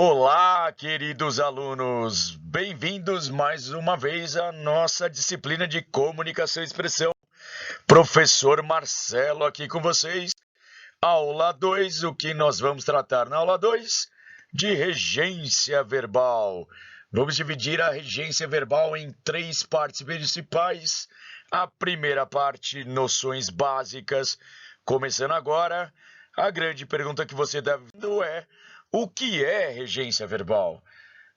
Olá, queridos alunos! Bem-vindos mais uma vez à nossa disciplina de Comunicação e Expressão. Professor Marcelo aqui com vocês. Aula 2, o que nós vamos tratar na aula 2? De regência verbal. Vamos dividir a regência verbal em 3 partes principais. A primeira parte, noções básicas. Começando agora, a grande pergunta que você deve é: o que é regência verbal?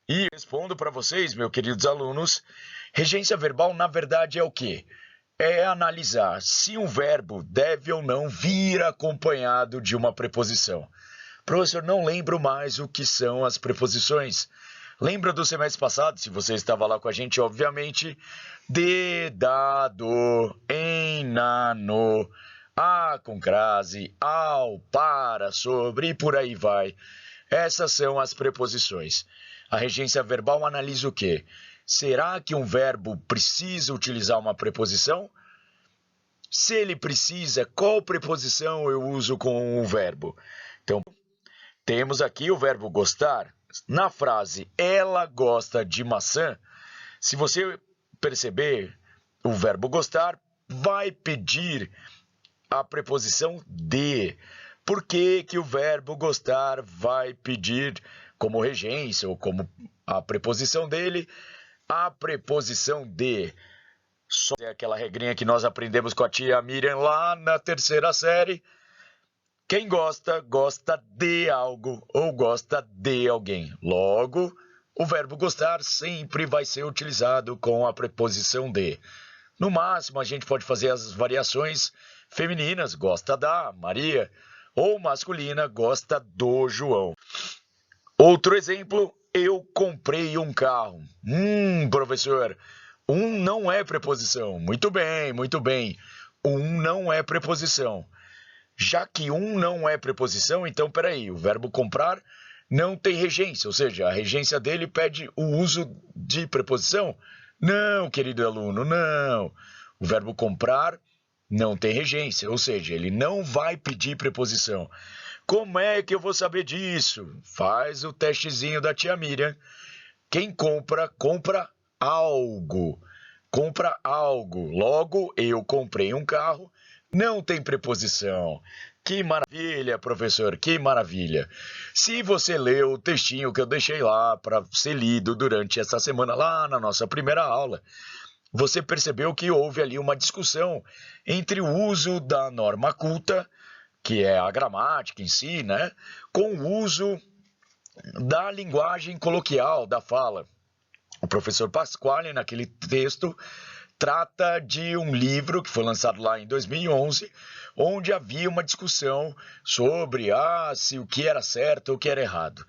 E respondo para vocês, meus queridos alunos, regência verbal na verdade é o quê? É analisar se um verbo deve ou não vir acompanhado de uma preposição. Professor, não lembro mais o que são as preposições. Lembra do semestre passado, se você estava lá com a gente, obviamente, de, da, do, em, na, no, a com crase, ao, para, sobre e por aí vai. Essas são as preposições. A regência verbal analisa o quê? Será que um verbo precisa utilizar uma preposição? Se ele precisa, qual preposição eu uso com o verbo? Então, temos aqui o verbo gostar. Na frase, ela gosta de maçã, se você perceber, o verbo gostar vai pedir a preposição de. Por que que o verbo gostar vai pedir como regência ou como a preposição dele a preposição de? Só é aquela regrinha que nós aprendemos com a tia Miriam lá na 3ª série. Quem gosta, gosta de algo ou gosta de alguém. Logo, o verbo gostar sempre vai ser utilizado com a preposição de. No máximo, a gente pode fazer as variações femininas, gosta da Maria, ou masculina, gosta do João. Outro exemplo, eu comprei um carro. Professor, não é preposição. Muito bem, muito bem. Não é preposição. Já que não é preposição, então, peraí, o verbo comprar não tem regência, ou seja, a regência dele pede o uso de preposição? Não, querido aluno, não. O verbo comprar não tem regência, ou seja, ele não vai pedir preposição. Como é que eu vou saber disso? Faz o testezinho da tia Miriam. Quem compra, compra algo. Compra algo. Logo, eu comprei um carro. Não tem preposição. Que maravilha, professor, que maravilha. Se você leu o textinho que eu deixei lá para ser lido durante essa semana lá na nossa primeira aula, você percebeu que houve ali uma discussão entre o uso da norma culta, que é a gramática em si, né, com o uso da linguagem coloquial, da fala. O professor Pasquale, naquele texto, trata de um livro que foi lançado lá em 2011, onde havia uma discussão sobre se o que era certo ou o que era errado.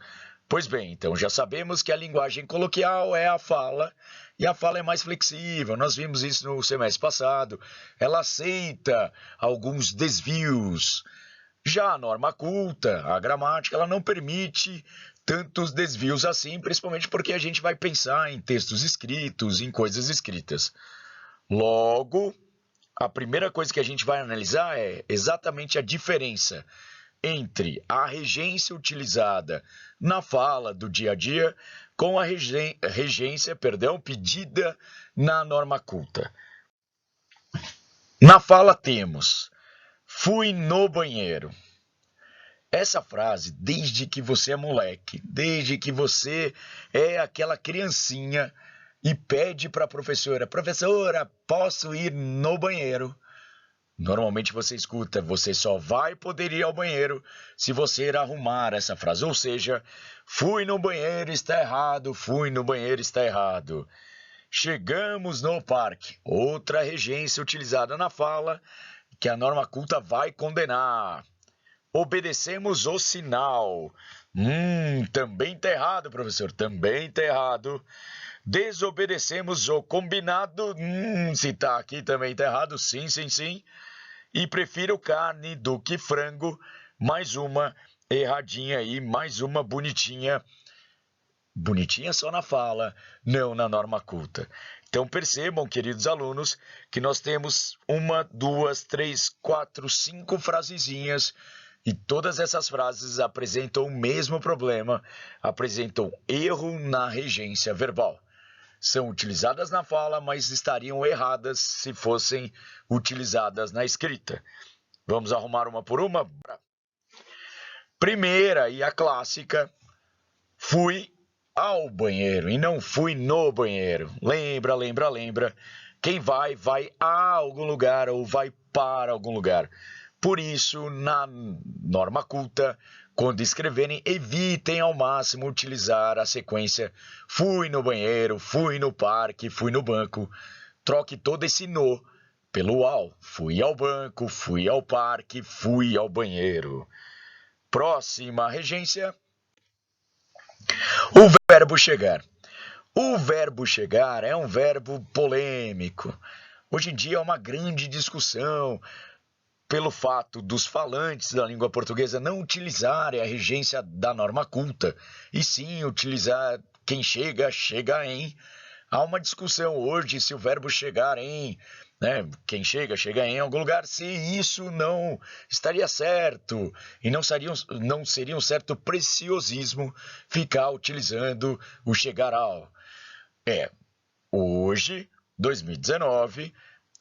Pois bem, então já sabemos que a linguagem coloquial é a fala, e a fala é mais flexível. Nós vimos isso no semestre passado. Ela aceita alguns desvios. Já a norma culta, a gramática, ela não permite tantos desvios assim, principalmente porque a gente vai pensar em textos escritos, em coisas escritas. Logo, a primeira coisa que a gente vai analisar é exatamente a diferença entre a regência utilizada na fala do dia a dia com a regência, pedida na norma culta. Na fala temos: fui no banheiro. Essa frase, desde que você é moleque, desde que você é aquela criancinha e pede para a professora: professora, posso ir no banheiro? Normalmente você escuta: você só vai poder ir ao banheiro se você arrumar essa frase. Ou seja, fui no banheiro, está errado, fui no banheiro, está errado. Chegamos no parque. Outra regência utilizada na fala que a norma culta vai condenar. Obedecemos o sinal. Também está errado, professor, também está errado. Desobedecemos o combinado. Se está aqui também está errado. Sim, sim, sim. E prefiro carne do que frango. Mais uma erradinha aí, mais uma bonitinha. Bonitinha só na fala, não na norma culta. Então percebam, queridos alunos, que nós temos 1, 2, 3, 4, 5 frasezinhas E todas essas frases apresentam o mesmo problema, apresentam erro na regência verbal. São utilizadas na fala, mas estariam erradas se fossem utilizadas na escrita. Vamos arrumar uma por uma? Primeira e a clássica, fui ao banheiro e não fui no banheiro. Lembra. Quem vai a algum lugar ou vai para algum lugar. Por isso, na norma culta, quando escreverem, evitem ao máximo utilizar a sequência fui no banheiro, fui no parque, fui no banco. Troque todo esse no pelo ao. Fui ao banco, fui ao parque, fui ao banheiro. Próxima regência. O verbo chegar. O verbo chegar é um verbo polêmico. Hoje em dia é uma grande discussão pelo fato dos falantes da língua portuguesa não utilizarem a regência da norma culta, e sim utilizar quem chega, chega em. Há uma discussão hoje se o verbo chegar em, quem chega, chega em algum lugar, se isso não estaria certo e não seria um certo preciosismo ficar utilizando o chegar ao. Hoje, 2019,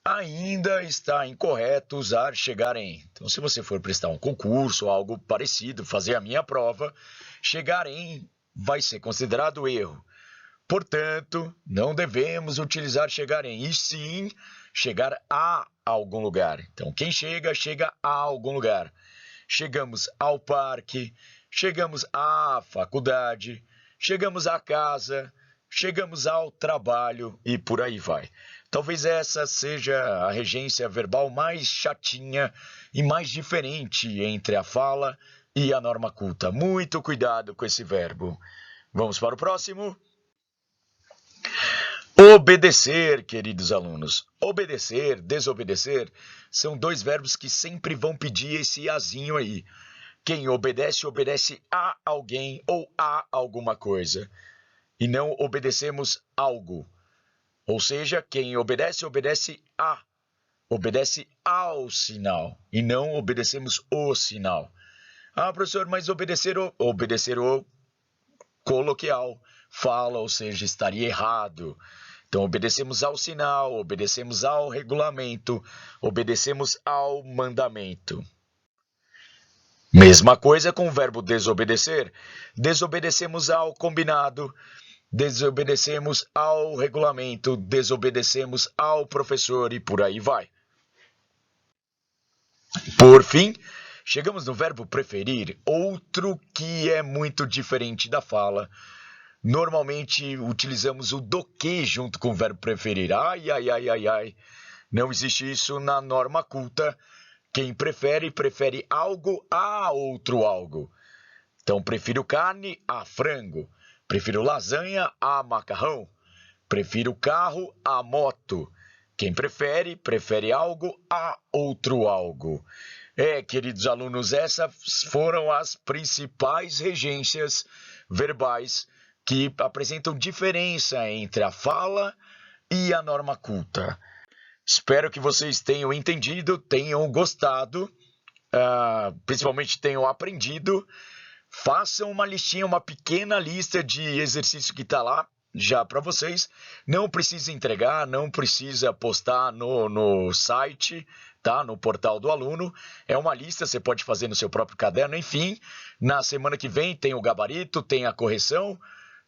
ainda está incorreto usar chegar em. Então, se você for prestar um concurso ou algo parecido, fazer a minha prova, chegar em vai ser considerado erro. Portanto, não devemos utilizar chegar em, e sim chegar a algum lugar. Então, quem chega, chega a algum lugar. Chegamos ao parque, chegamos à faculdade, chegamos à casa, chegamos ao trabalho e por aí vai. Talvez essa seja a regência verbal mais chatinha e mais diferente entre a fala e a norma culta. Muito cuidado com esse verbo. Vamos para o próximo. Obedecer, queridos alunos. Obedecer, desobedecer, são dois verbos que sempre vão pedir esse azinho aí. Quem obedece, obedece a alguém ou a alguma coisa. E não obedecemos algo. Ou seja, quem obedece, obedece a. Obedece ao sinal. E não obedecemos o sinal. Ah, professor, mas obedecer o coloquial. Fala, ou seja, estaria errado. Então, obedecemos ao sinal, obedecemos ao regulamento, obedecemos ao mandamento. Mesma coisa com o verbo desobedecer. Desobedecemos ao combinado, desobedecemos ao regulamento, desobedecemos ao professor e por aí vai. Por fim, chegamos no verbo preferir, outro que é muito diferente da fala. Normalmente utilizamos o do que junto com o verbo preferir. Ai. Não existe isso na norma culta. Quem prefere, prefere algo a outro algo. Então, prefiro carne a frango. Prefiro lasanha a macarrão. Prefiro carro a moto. Quem prefere, prefere algo a outro algo. Queridos alunos, essas foram as principais regências verbais que apresentam diferença entre a fala e a norma culta. Espero que vocês tenham entendido, tenham gostado, principalmente tenham aprendido. Façam uma listinha, uma pequena lista de exercício que está lá já para vocês. Não precisa entregar, não precisa postar no site, tá? No portal do aluno. É uma lista, você pode fazer no seu próprio caderno. Enfim, na semana que vem tem o gabarito, tem a correção.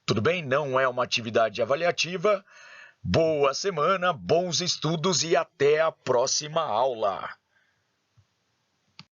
Tudo bem? Não é uma atividade avaliativa. Boa semana, bons estudos e até a próxima aula.